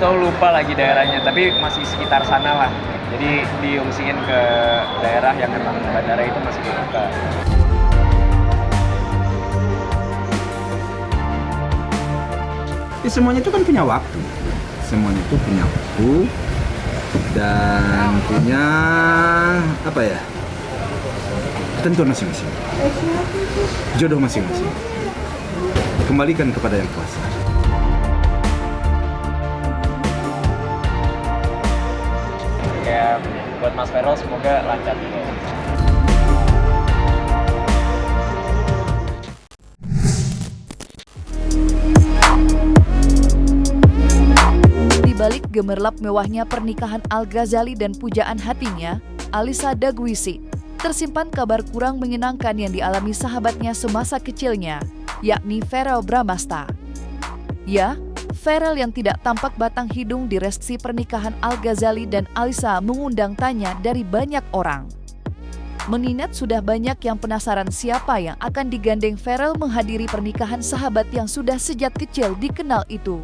Itu lupa lagi daerahnya, tapi masih sekitar sana lah. Jadi diungsiin ke daerah yang memang bandara itu masih dibuka. Semuanya itu kan punya waktu. Semuanya itu punya waktu dan punya apa ya? Ketentuan masing-masing. Jodoh masing-masing. Kembalikan kepada yang kuasa. Ya buat Mas Ferel semoga lancar juga. Di balik gemerlap mewahnya pernikahan Al-Ghazali dan pujaan hatinya, Alyssa Daguisi, tersimpan kabar kurang menyenangkan yang dialami sahabatnya semasa kecilnya, yakni Verrel Bramasta. Ya, Verrel yang tidak tampak batang hidung di resepsi pernikahan Al-Ghazali dan Alyssa mengundang tanya dari banyak orang. Mengingat sudah banyak yang penasaran siapa yang akan digandeng Verrel menghadiri pernikahan sahabat yang sudah sejak kecil dikenal itu.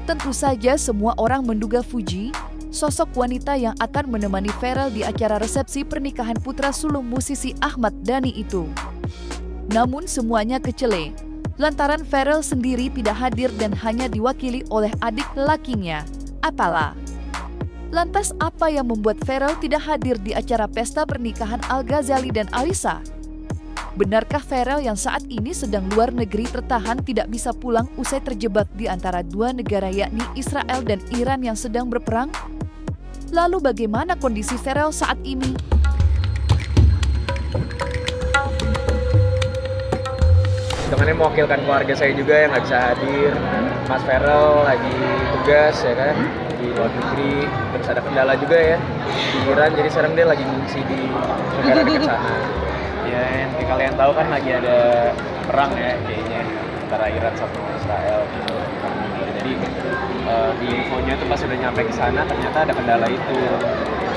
Tentu saja semua orang menduga Fuji, sosok wanita yang akan menemani Verrel di acara resepsi pernikahan putra sulung musisi Ahmad Dhani itu. Namun semuanya kecele, lantaran Verrel sendiri tidak hadir dan hanya diwakili oleh adik lelakinya, Atala. Lantas apa yang membuat Verrel tidak hadir di acara pesta pernikahan Al-Ghazali dan Alyssa? Benarkah Verrel yang saat ini sedang luar negeri tertahan tidak bisa pulang usai terjebak di antara dua negara yakni Israel dan Iran yang sedang berperang? Lalu bagaimana kondisi Verrel saat ini? Temannya mewakilkan keluarga saya juga yang nggak bisa hadir. Mas Verrel lagi tugas ya kan di luar negeri, terus ada kendala juga ya di Iran, jadi sekarang dia lagi ngungsi di negara dekat sana. Ya yang kalian tahu kan lagi ada perang ya kayaknya antara Iran sama Israel gitu. Jadi di infonya tuh pas udah nyampe ke sana ternyata ada kendala itu.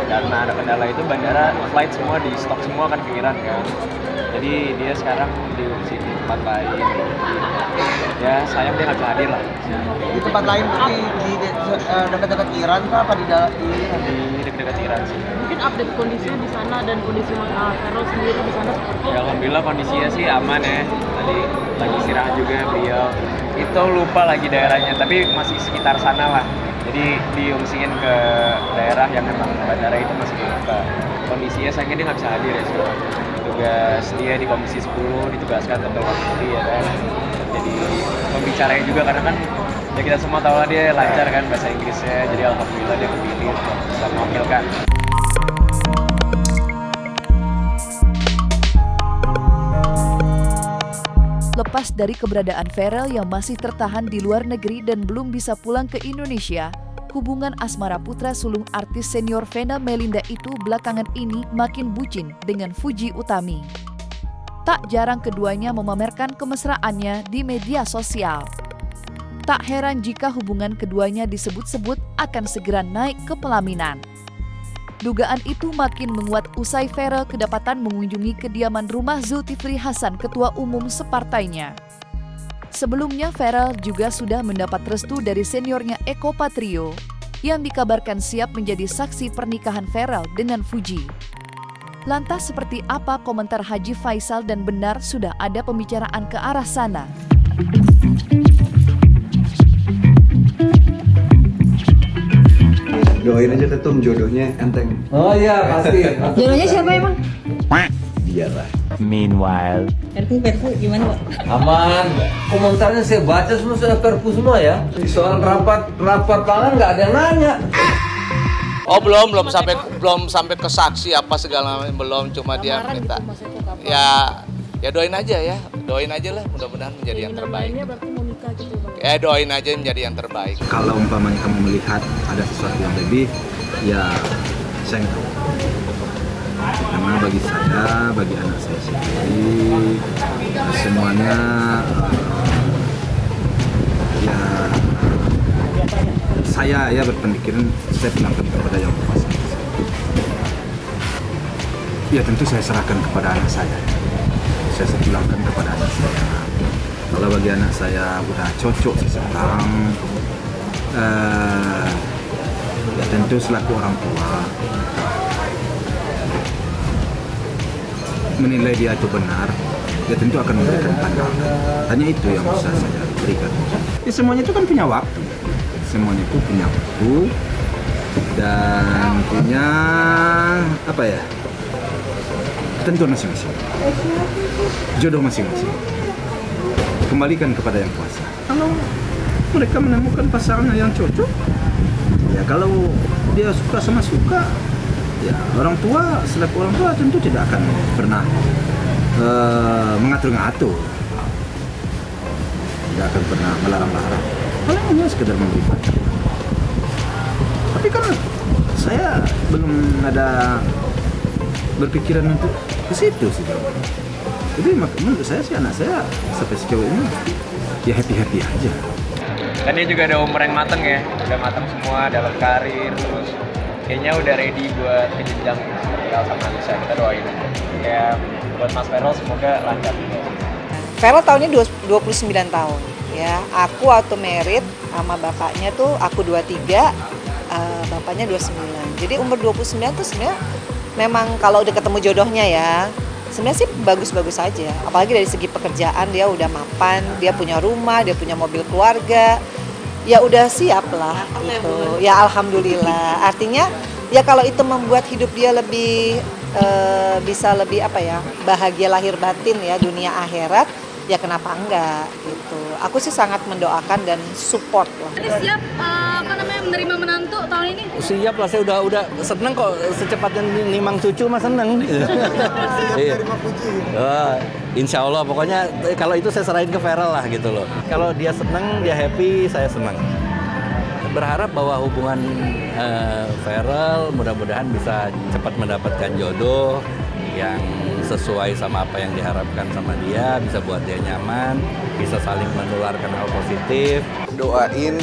Karena ada kendala itu bandara flight semua di stop semua kan ke Iran kan. Jadi dia sekarang diungsi di tempat lain. Ya sayang dia nggak bisa hadir lah. Di tempat lain di dekat-dekat Iran kah apa di dekat-dekat Iran sih. Mungkin update kondisinya di sana dan kondisi Verrel sendiri di sana seperti Ya alhamdulillah kondisinya sih aman ya. Tadi lagi istirahat juga beliau. Itu lupa lagi daerahnya, tapi masih sekitar sana lah. Jadi diungsiin ke daerah yang memang bandara itu masih dibuka. Kondisinya sayangnya dia nggak bisa hadir ya sekarang. Tugas dia di Komisi 10 ditugaskan untuk waktu ya kan. Jadi pembicaranya juga karena kan ya kita semua tahu lah dia lancar kan bahasa Inggrisnya. Jadi alhamdulillah dia kepilih untuk bisa mewakilkan. Lepas dari keberadaan Verrel yang masih tertahan di luar negeri dan belum bisa pulang ke Indonesia, hubungan asmara putra sulung artis senior Vena Melinda itu belakangan ini makin bucin dengan Fuji Utami. Tak jarang keduanya memamerkan kemesraannya di media sosial. Tak heran jika hubungan keduanya disebut-sebut akan segera naik ke pelaminan. Dugaan itu makin menguat usai Verrel kedapatan mengunjungi kediaman rumah Zulkifli Hasan, ketua umum separtainya. Sebelumnya Verrel juga sudah mendapat restu dari seniornya Eko Patrio yang dikabarkan siap menjadi saksi pernikahan Verrel dengan Fuji. Lantas seperti apa komentar Haji Faisal dan benar sudah ada pembicaraan ke arah sana? Doain aja ketum jodohnya enteng. Oh iya pasti. Jodohnya siapa emang? Biarlah. Meanwhile, Perpu gimana Pak? Aman. Komentarnya saya baca semua sudah perpu semua ya. Di soal rapat pangan nggak ada yang nanya. Oh belum sampai ke saksi apa segala belum, cuma dia minta. Ya doain aja lah mudah-mudahan menjadi yang terbaik. Doain aja menjadi yang terbaik. Kalau umpamanya kamu melihat ada sesuatu yang lebih, ya saya nggak tahu. Karena bagi saya, bagi anak saya sendiri, semuanya ya saya berpemikiran saya serahkan kepada yang kuasa. Ya tentu saya serahkan kepada anak saya. Saya serahkan kepada anak saya. Kalau bagi anak saya udah cocok sekarang, ya tentu selaku orang tua menilai dia itu benar, dia tentu akan memberikan pandangan. Hanya itu yang bisa saya berikan. Ya, semuanya itu kan punya waktu. Semuanya itu punya waktu dan punya apa ya? Tentu masing-masing. Jodoh masing-masing. Kembalikan kepada yang kuasa. Kalau mereka menemukan pasangan yang cocok, ya kalau dia suka sama suka, ya orang tua selaku orang tua tentu tidak akan pernah mengatur-ngatur, tidak akan pernah melarang-larang. Paling hanya sekedar memberi pandangan. Tapi kan saya belum ada berpikiran untuk ke situ sih. Jadi menurut saya sih anak saya sampai sejauh ini ya happy aja. Dan dia juga ada umur yang mateng ya, udah mateng semua dalam karir, terus kayaknya udah ready buat ke jenjang seperti Al sama Alisa. Kita doain aja. Ya buat Mas Ferel semoga lancar juga. Ferel tahun ini 29 tahun ya. Aku auto merit sama bapaknya tuh aku 23, bapaknya 29. Jadi umur 29 tuh sebenarnya memang kalau udah ketemu jodohnya ya, sebenarnya sih bagus-bagus aja. Apalagi dari segi pekerjaan dia udah mapan, dia punya rumah, dia punya mobil keluarga. Ya udah siap lah gitu. Ya alhamdulillah. Artinya ya kalau itu membuat hidup dia lebih bisa lebih apa ya, bahagia lahir batin ya, dunia akhirat, ya kenapa enggak gitu. Aku sih sangat mendoakan dan support lah. Jadi siap menerima menantu tahun ini? Siap lah, saya udah seneng kok secepatnya nimang cucu mah seneng. Iya. Insya Allah pokoknya kalau itu saya serahin ke Ferel lah gitu loh. Kalau dia seneng, dia happy, saya senang. Berharap bahwa hubungan Ferel mudah-mudahan bisa cepat mendapatkan jodoh yang sesuai sama apa yang diharapkan sama dia, bisa buat dia nyaman, bisa saling menularkan hal positif. Doain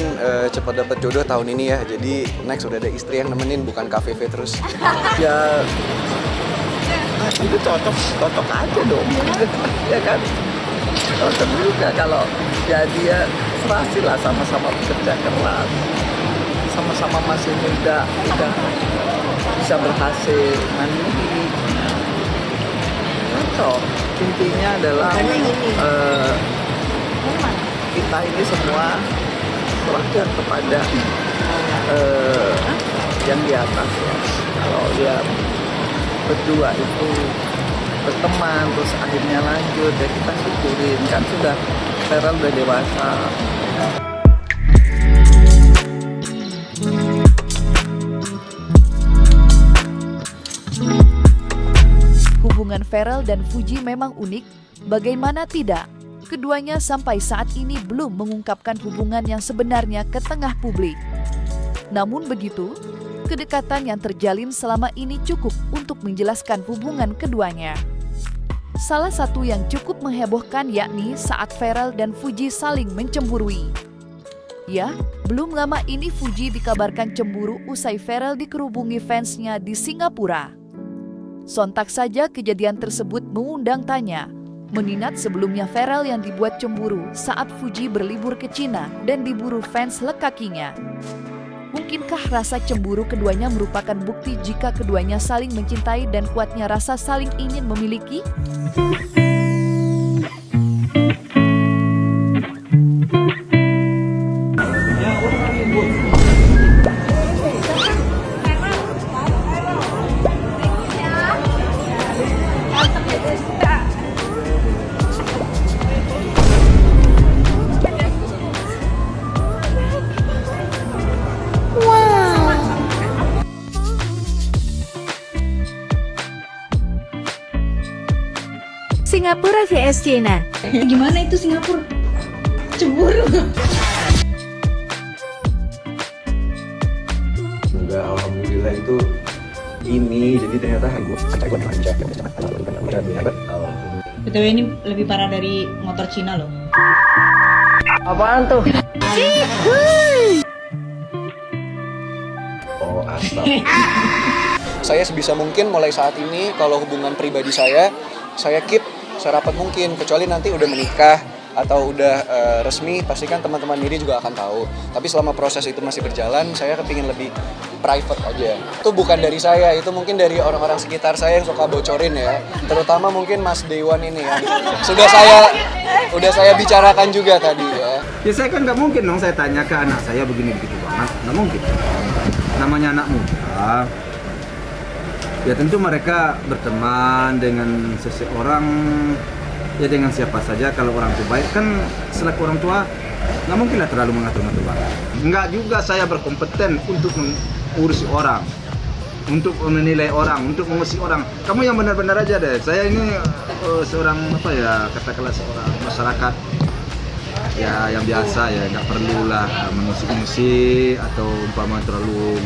cepat dapat jodoh tahun ini ya. Jadi next udah ada istri yang nemenin, bukan KVV terus. Ya itu cocok aja dong. Ya kan? Cocok juga kalau jadi ya serasi lah, sama-sama bekerja keras, sama-sama masih muda, udah bisa berhasil mandiri. Cocok. Intinya adalah kita ini semua serahkan kepada yang di atas ya. Kalau dia berdua itu berteman terus akhirnya lanjut ya kita syukurin, kan sudah Ferel udah dewasa. Hubungan Ferel dan Fuji memang unik, bagaimana tidak? Keduanya sampai saat ini belum mengungkapkan hubungan yang sebenarnya ke tengah publik. Namun begitu, kedekatan yang terjalin selama ini cukup untuk menjelaskan hubungan keduanya. Salah satu yang cukup menghebohkan yakni saat Ferel dan Fuji saling mencemburui. Ya, belum lama ini Fuji dikabarkan cemburu usai Ferel dikerubungi fansnya di Singapura. Sontak saja kejadian tersebut mengundang tanya, mengingat sebelumnya Ferel yang dibuat cemburu saat Fuji berlibur ke Cina dan diburu fans lekakinya. Mungkinkah rasa cemburu keduanya merupakan bukti jika keduanya saling mencintai dan kuatnya rasa saling ingin memiliki? Singapura vs China. Gimana itu Singapura? Cemburu. Enggak, alhamdulillah itu ini jadi ternyata gue lancar. BTW ini lebih parah dari motor Cina loh. Apaan tuh? Oh, asap. Saya sebisa mungkin mulai saat ini kalau hubungan pribadi saya keep serapat mungkin, kecuali nanti udah menikah atau udah resmi, pastikan teman-teman Miri juga akan tahu. Tapi selama proses itu masih berjalan, saya kepingin lebih private aja. Itu bukan dari saya, itu mungkin dari orang-orang sekitar saya yang suka bocorin ya. Terutama mungkin Mas Dewan ini ya. Sudah saya bicarakan juga tadi ya. Ya saya kan nggak mungkin dong saya tanya ke anak saya begini begitu banget, nggak mungkin. Namanya anak muda, ya tentu mereka berteman dengan seseorang, ya dengan siapa saja. Kalau orang tua baik kan, selaku orang tua nggak mungkin lah terlalu mengatur-ngatur banget. Nggak juga saya berkompeten untuk mengurusi orang, untuk menilai orang, untuk mengusik orang. Kamu yang benar-benar aja deh. Saya ini seorang apa ya, katakanlah seorang masyarakat ya yang biasa ya, nggak perlulah mengusik-usik atau umpama terlalu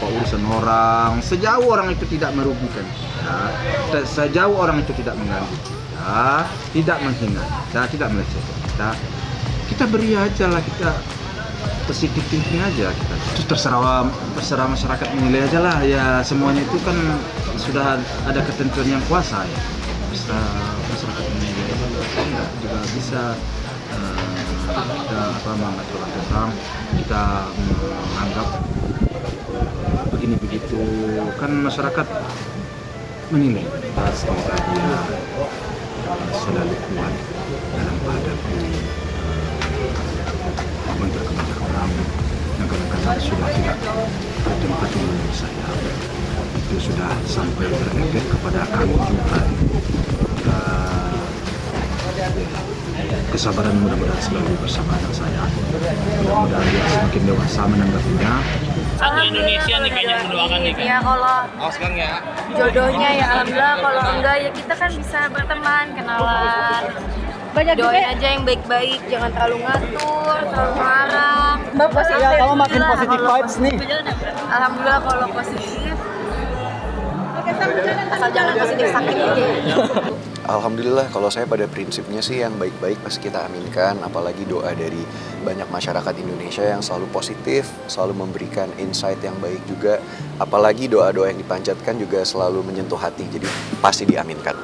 urusan orang. Sejauh orang itu tidak merugikan kita, sejauh orang itu tidak mengganggu kita, tidak menghina kita, tidak melecehkan kita beri aja lah, kita positif thinking aja kita. Itu terserah masyarakat menilai aja lah ya. Semuanya itu kan sudah ada ketentuan yang kuasa ya. Bisa masyarakat menilai aja. Saya nggak juga bisa kita mengatur orang, kita menganggap begini begitu, kan masyarakat menilai. Semoga dia selalu kuat dalam menghadapi mentor-mentor orang yang kadang-kadang sudah tidak bertempat di saya. Itu sudah sampai berefek kepada kami juga. Kesabaran mudah-mudahan selalu bersama anak saya. Mudah-mudahan dia semakin dewasa menanggapinya. Satu Indonesia nih kayaknya mendoakan nih kan? Ya kalau sekarang ya. jodohnya ya alhamdulillah, kalau enggak ya kita kan bisa berteman, kenalan. Doain aja yang baik-baik, jangan terlalu ngatur, terlalu marah. Kamu makin positif vibes nih. Alhamdulillah kalau positif. Asal jangan positif sakit aja. Alhamdulillah, kalau saya pada prinsipnya sih yang baik-baik pasti kita aminkan. Apalagi doa dari banyak masyarakat Indonesia yang selalu positif, selalu memberikan insight yang baik juga. Apalagi doa-doa yang dipanjatkan juga selalu menyentuh hati, jadi pasti diaminkan.